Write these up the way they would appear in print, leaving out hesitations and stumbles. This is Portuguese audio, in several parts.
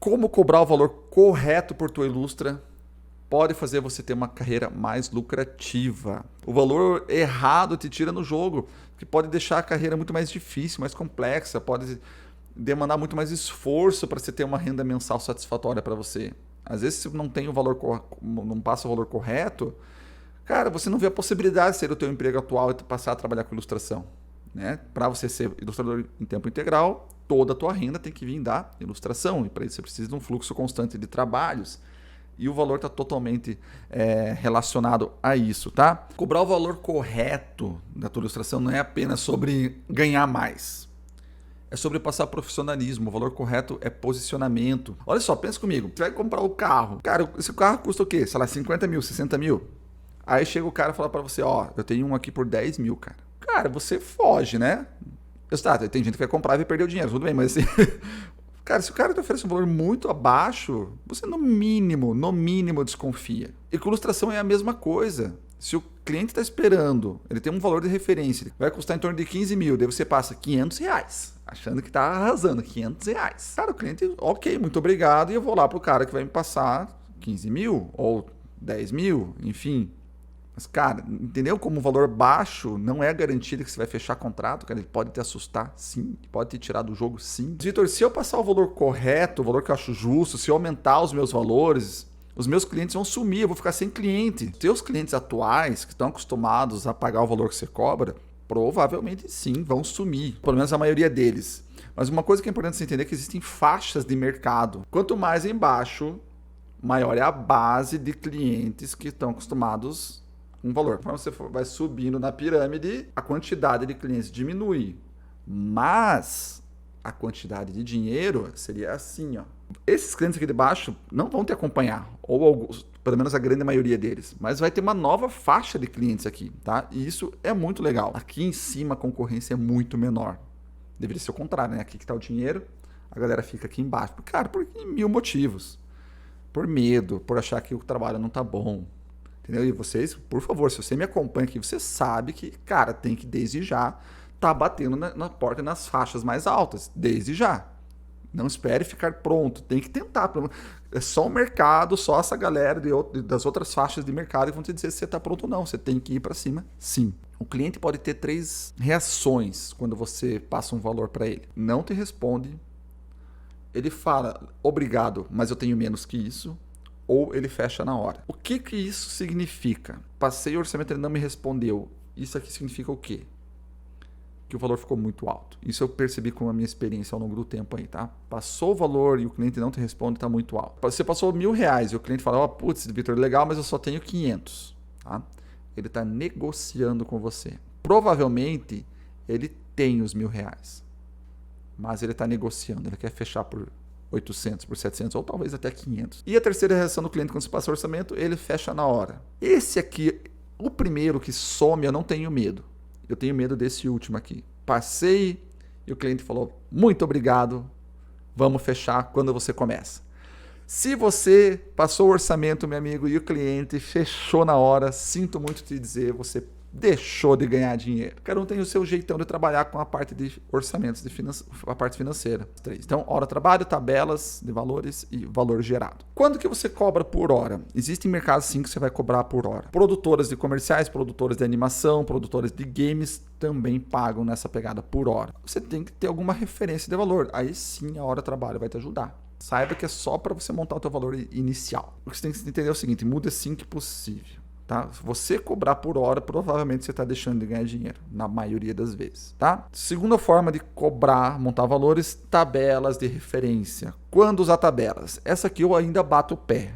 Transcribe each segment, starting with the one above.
Como cobrar o valor correto por tua ilustra pode fazer você ter uma carreira mais lucrativa. O valor errado te tira no jogo, que pode deixar a carreira muito mais difícil, mais complexa, pode demandar muito mais esforço para você ter uma renda mensal satisfatória para você. Às vezes, se não tem o valor, não passa o valor correto, cara, você não vê a possibilidade de ser o teu emprego atual e passar a trabalhar com ilustração. Né? Para você ser ilustrador em tempo integral, toda a tua renda tem que vir da ilustração. E para isso você precisa de um fluxo constante de trabalhos. E o valor está totalmente relacionado a isso, tá? Cobrar o valor correto da tua ilustração não é apenas sobre ganhar mais. É sobre passar profissionalismo. O valor correto é posicionamento. Olha só, pensa comigo. Você vai comprar o carro. Cara, esse carro custa o quê? Sei lá, 50 mil, 60 mil. Aí chega o cara e fala para você, ó, eu tenho um aqui por 10 mil, cara. Cara, você foge, né? Tem gente que vai comprar e vai perder o dinheiro, tudo bem, mas assim... Cara, se o cara te oferece um valor muito abaixo, você no mínimo desconfia. E com ilustração é a mesma coisa. Se o cliente está esperando, ele tem um valor de referência, vai custar em torno de 15 mil, daí você passa 500 reais, achando que está arrasando, 500 reais. Cara, o cliente, ok, muito obrigado, e eu vou lá pro cara que vai me passar 15 mil ou 10 mil, enfim... Mas, cara, entendeu como o valor baixo não é garantia que você vai fechar contrato? Cara, ele pode te assustar, sim. Pode te tirar do jogo, sim. Vitor, se eu passar o valor correto, o valor que eu acho justo, se eu aumentar os meus valores, os meus clientes vão sumir, eu vou ficar sem cliente. Teus clientes atuais, que estão acostumados a pagar o valor que você cobra, provavelmente sim, vão sumir. Pelo menos a maioria deles. Mas uma coisa que é importante você entender é que existem faixas de mercado. Quanto mais embaixo, maior é a base de clientes que estão acostumados um valor. Conforme você vai subindo na pirâmide, a quantidade de clientes diminui. Mas a quantidade de dinheiro seria assim, ó. Esses clientes aqui de baixo não vão te acompanhar, ou alguns, pelo menos a grande maioria deles, mas vai ter uma nova faixa de clientes aqui, tá? E isso é muito legal. Aqui em cima a concorrência é muito menor. Deveria ser o contrário, né? Aqui que tá o dinheiro, a galera fica aqui embaixo. Cara, por mil motivos. Por medo, por achar que o trabalho não tá bom. Entendeu? E vocês, por favor, se você me acompanha aqui, você sabe que, cara, tem que desde já tá batendo na porta e nas faixas mais altas. Desde já. Não espere ficar pronto. Tem que tentar. É só o mercado, só essa galera das outras faixas de mercado que vão te dizer se você está pronto ou não. Você tem que ir para cima, sim. O cliente pode ter 3 reações quando você passa um valor para ele. Não te responde. Ele fala, obrigado, mas eu tenho menos que isso. Ou ele fecha na hora. O que isso significa? Passei o orçamento, ele não me respondeu. Isso aqui significa o quê? Que o valor ficou muito alto. Isso eu percebi com a minha experiência ao longo do tempo aí, tá? Passou o valor e o cliente não te responde, tá muito alto. Você passou R$1.000 e o cliente fala, putz, Vitor, legal, mas eu só tenho 500, tá? Ele está negociando com você. Provavelmente, ele tem os R$1.000, mas ele está negociando, ele quer fechar por 800, por 700 ou talvez até 500. E a terceira reação do cliente quando você passa o orçamento, ele fecha na hora. Esse aqui, o primeiro que some, eu não tenho medo. Eu tenho medo desse último aqui. Passei e o cliente falou, muito obrigado, vamos fechar quando você começa. Se você passou o orçamento, meu amigo, e o cliente fechou na hora, sinto muito te dizer, você deixou de ganhar dinheiro. Cada um tem o seu jeitão de trabalhar com a parte de orçamentos, a parte financeira. Então, hora trabalho, tabelas de valores e valor gerado. Quando que você cobra por hora? Existem mercados sim que você vai cobrar por hora. Produtoras de comerciais, produtoras de animação, produtoras de games também pagam nessa pegada por hora. Você tem que ter alguma referência de valor. Aí sim a hora trabalho vai te ajudar. Saiba que é só para você montar o teu valor inicial. O que você tem que entender é o seguinte, muda assim que possível. Tá? Se você cobrar por hora, provavelmente você está deixando de ganhar dinheiro, na maioria das vezes. Tá? Segunda forma de cobrar, montar valores, tabelas de referência. Quando usar tabelas? Essa aqui eu ainda bato o pé.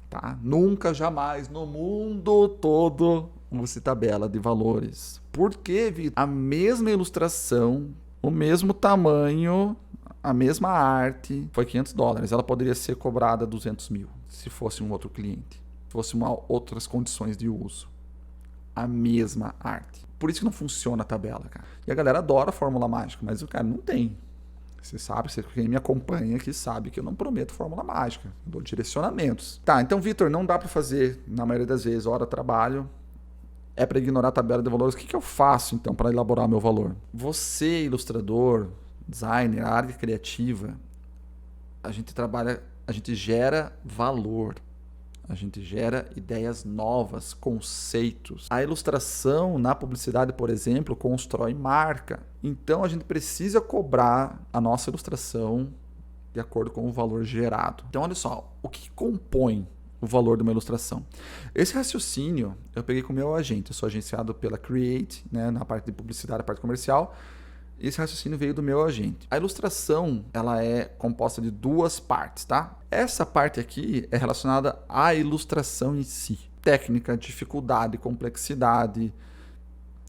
Tá? Nunca, jamais, no mundo todo, use tabela de valores. Por quê, Vitor? A mesma ilustração, o mesmo tamanho, a mesma arte, foi $500. Ela poderia ser cobrada 200 mil, se fosse um outro cliente. Fosse outras condições de uso. A mesma arte. Por isso que não funciona a tabela, cara. E a galera adora a fórmula mágica, mas o cara não tem. Você sabe, quem me acompanha aqui sabe que eu não prometo fórmula mágica. Eu dou direcionamentos. Tá, então, Vitor, não dá para fazer, na maioria das vezes, hora trabalho. É para ignorar a tabela de valores. O que eu faço, então, para elaborar meu valor? Você, ilustrador, designer, área criativa, a gente gera valor. A gente gera ideias novas, conceitos. A ilustração na publicidade, por exemplo, constrói marca. Então a gente precisa cobrar a nossa ilustração de acordo com o valor gerado. Então olha só, o que compõe o valor de uma ilustração? Esse raciocínio eu peguei com o meu agente. Eu sou agenciado pela Create, né, na parte de publicidade, na parte comercial. Esse raciocínio veio do meu agente. A ilustração, ela é composta de duas partes, tá? Essa parte aqui é relacionada à ilustração em si. Técnica, dificuldade, complexidade,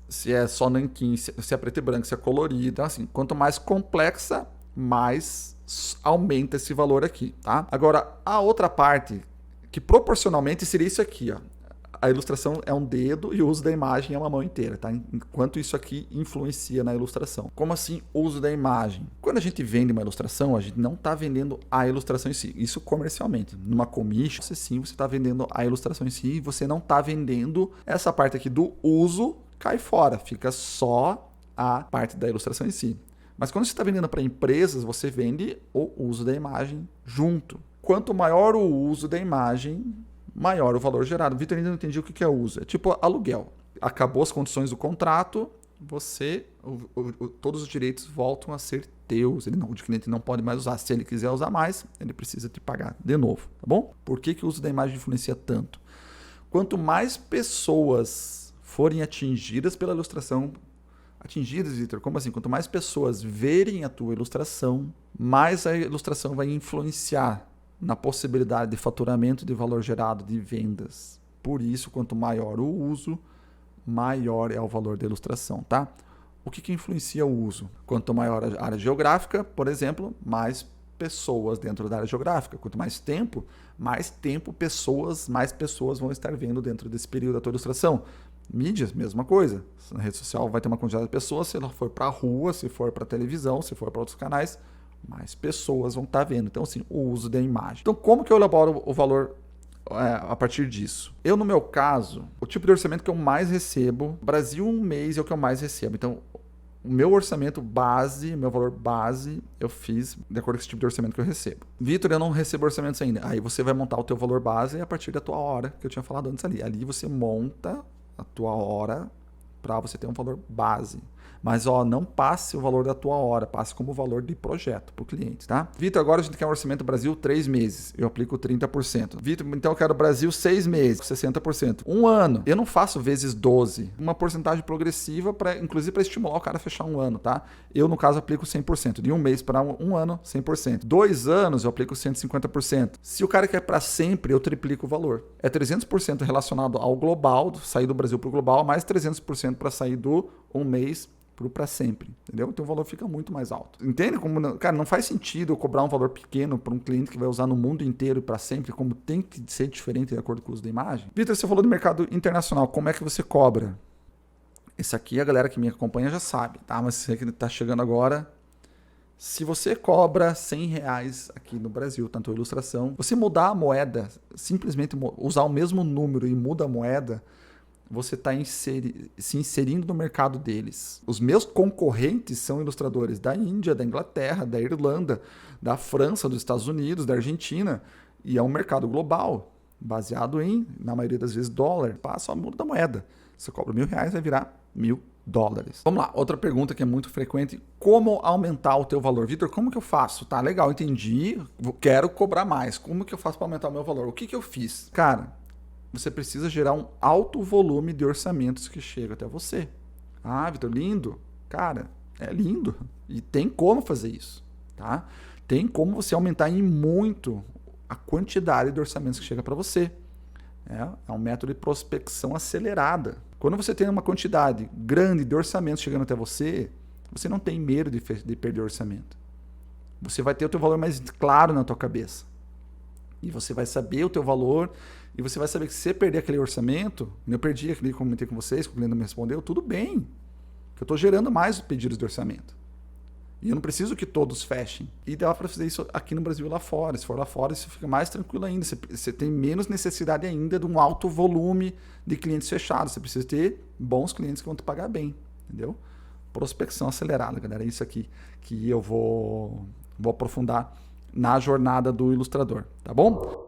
se é só nanquim, se é preto e branco, se é colorido. Então, assim, quanto mais complexa, mais aumenta esse valor aqui, tá? Agora, a outra parte, que proporcionalmente seria isso aqui, ó. A ilustração é um dedo e o uso da imagem é uma mão inteira, tá? Enquanto isso aqui influencia na ilustração. Como assim uso da imagem? Quando a gente vende uma ilustração, a gente não está vendendo a ilustração em si. Isso comercialmente. Numa commission, você está vendendo a ilustração em si e você não está vendendo essa parte aqui do uso, cai fora. Fica só a parte da ilustração em si. Mas quando você está vendendo para empresas, você vende o uso da imagem junto. Quanto maior o uso da imagem, maior o valor gerado. Vitor, ainda não entendi o que é uso. É tipo aluguel. Acabou as condições do contrato, todos os direitos voltam a ser teus. O cliente não pode mais usar. Se ele quiser usar mais, ele precisa te pagar de novo, tá bom? Por que o uso da imagem influencia tanto? Quanto mais pessoas forem atingidas pela ilustração, atingidas, Vitor, como assim? Quanto mais pessoas verem a tua ilustração, mais a ilustração vai influenciar na possibilidade de faturamento, de valor gerado, de vendas. Por isso, quanto maior o uso, maior é o valor da ilustração, tá? O que influencia o uso? Quanto maior a área geográfica, por exemplo, mais pessoas dentro da área geográfica. Quanto mais tempo mais pessoas vão estar vendo dentro desse período da tua ilustração. Mídias, mesma coisa. Na rede social vai ter uma quantidade de pessoas, se ela for para a rua, se for para a televisão, se for para outros canais, mais pessoas vão estar vendo. Então, assim, o uso da imagem. Então, como que eu elaboro o valor a partir disso? Eu, no meu caso, o tipo de orçamento que eu mais recebo, Brasil, um mês é o que eu mais recebo. Então, o meu orçamento base, meu valor base, eu fiz de acordo com esse tipo de orçamento que eu recebo. Vitor, eu não recebo orçamentos ainda. Aí você vai montar o teu valor base a partir da tua hora, que eu tinha falado antes ali. Ali você monta a tua hora para você ter um valor base. Mas não passe o valor da tua hora, passe como valor de projeto para o cliente, tá? Vitor, agora a gente quer um orçamento Brasil 3 meses, eu aplico 30%. Vitor, então eu quero Brasil 6 meses, 60%. Um ano, eu não faço vezes 12, uma porcentagem progressiva, inclusive para estimular o cara a fechar um ano, tá? Eu, no caso, aplico 100%. De um mês para um ano, 100%. 2 anos, eu aplico 150%. Se o cara quer para sempre, eu triplico o valor. É 300% relacionado ao global, sair do Brasil para o global, mais 300% para sair do um mês para sempre, entendeu? Então o valor fica muito mais alto. Entende como, cara, não faz sentido eu cobrar um valor pequeno para um cliente que vai usar no mundo inteiro e para sempre, como tem que ser diferente de acordo com o uso da imagem? Vitor, você falou do mercado internacional, como é que você cobra? Isso aqui a galera que me acompanha já sabe, tá? Mas você que está chegando agora, se você cobra R$100 aqui no Brasil, tanto a ilustração, você mudar a moeda, simplesmente usar o mesmo número e muda a moeda, você está se inserindo no mercado deles. Os meus concorrentes são ilustradores da Índia, da Inglaterra, da Irlanda, da França, dos Estados Unidos, da Argentina, e é um mercado global, baseado em, na maioria das vezes, dólar. Só muda a moeda. Você cobra R$1.000, vai virar $1.000. Vamos lá, outra pergunta que é muito frequente: como aumentar o teu valor? Vitor, como que eu faço? Tá, legal, entendi, quero cobrar mais. Como que eu faço para aumentar o meu valor? O que eu fiz? Cara, você precisa gerar um alto volume de orçamentos que chegam até você. Ah, Vitor, lindo? Cara, é lindo. E tem como fazer isso, tá? Tem como você aumentar em muito a quantidade de orçamentos que chega para você. É um método de prospecção acelerada. Quando você tem uma quantidade grande de orçamentos chegando até você, você não tem medo de perder orçamento. Você vai ter o teu valor mais claro na tua cabeça. E você vai saber o teu valor, e você vai saber que se você perder aquele orçamento, eu perdi aquele, comentei com vocês, que o cliente não me respondeu, tudo bem. Que eu estou gerando mais pedidos de orçamento. E eu não preciso que todos fechem. E dá para fazer isso aqui no Brasil e lá fora. Se for lá fora, você fica mais tranquilo ainda. Você tem menos necessidade ainda de um alto volume de clientes fechados. Você precisa ter bons clientes que vão te pagar bem. Entendeu? Prospecção acelerada, galera. É isso aqui que eu vou aprofundar na jornada do ilustrador, tá bom?